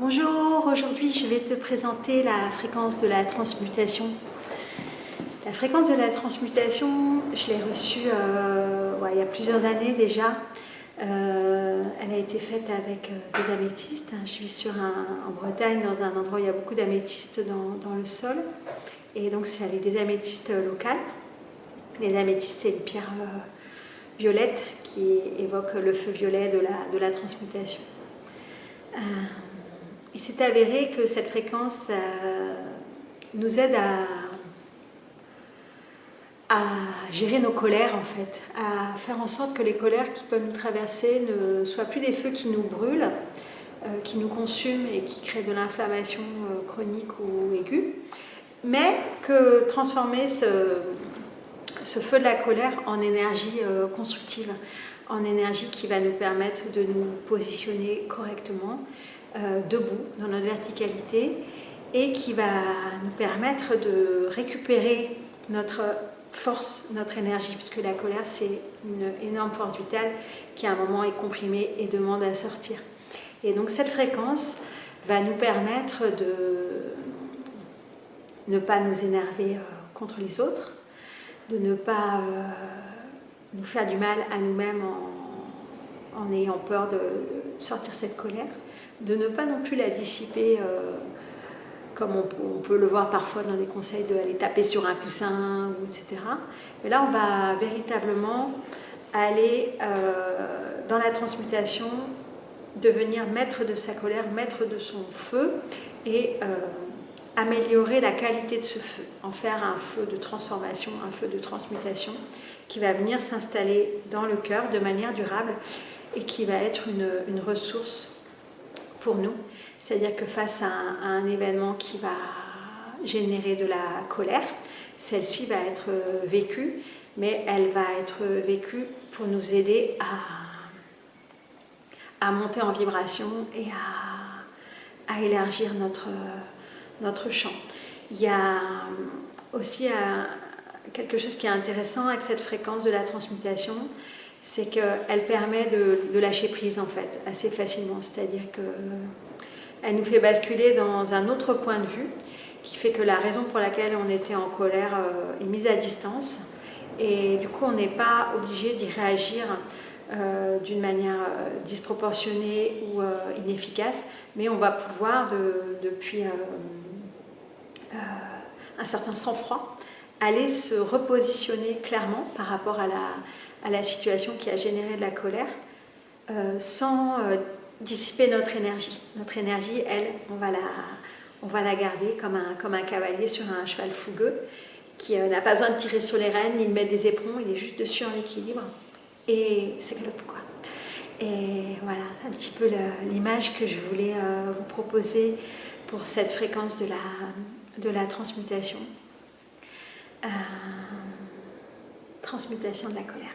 Bonjour, aujourd'hui je vais te présenter la fréquence de la transmutation. La fréquence de la transmutation, je l'ai reçue il y a plusieurs années déjà. Elle a été faite avec des améthystes. Je vis en Bretagne, dans un endroit où il y a beaucoup d'améthystes dans le sol. Et donc c'est avec des améthystes locales. Les améthystes, c'est une pierre violette qui évoque le feu violet de la transmutation. Il s'est avéré que cette fréquence nous aide à gérer nos colères, en fait, à faire en sorte que les colères qui peuvent nous traverser ne soient plus des feux qui nous brûlent, qui nous consument et qui créent de l'inflammation chronique ou aiguë, mais que transformer ce feu de la colère en énergie constructive, en énergie qui va nous permettre de nous positionner correctement, debout, dans notre verticalité, et qui va nous permettre de récupérer notre force, notre énergie, puisque la colère, c'est une énorme force vitale qui à un moment est comprimée et demande à sortir. Et donc cette fréquence va nous permettre de ne pas nous énerver contre les autres, de ne pas nous faire du mal à nous-mêmes en ayant peur de sortir cette colère, de ne pas non plus la dissiper comme on peut le voir parfois dans des conseils d'aller taper sur un coussin, etc. Mais là, on va véritablement aller dans la transmutation, devenir maître de sa colère, maître de son feu et améliorer la qualité de ce feu, en faire un feu de transformation, un feu de transmutation qui va venir s'installer dans le cœur de manière durable et qui va être une ressource pour nous. C'est-à-dire que face à un événement qui va générer de la colère, celle-ci va être vécue, mais elle va être vécue pour nous aider à monter en vibration et à élargir notre champ. Il y a aussi quelque chose qui est intéressant avec cette fréquence de la transmutation, c'est qu'elle permet de lâcher prise en fait, assez facilement. C'est-à-dire qu'elle nous fait basculer dans un autre point de vue, qui fait que la raison pour laquelle on était en colère est mise à distance. Et du coup, on n'est pas obligé d'y réagir d'une manière disproportionnée ou inefficace, mais on va pouvoir, depuis un certain sang-froid, aller se repositionner clairement par rapport à la situation qui a généré de la colère, sans dissiper notre énergie. Notre énergie, elle, on va la garder comme un cavalier sur un cheval fougueux qui n'a pas besoin de tirer sur les rênes ni de mettre des éperons, il est juste dessus en équilibre et ça galope quoi. Et voilà un petit peu l'image que je voulais vous proposer pour cette fréquence de la transmutation. Transmutation de la colère.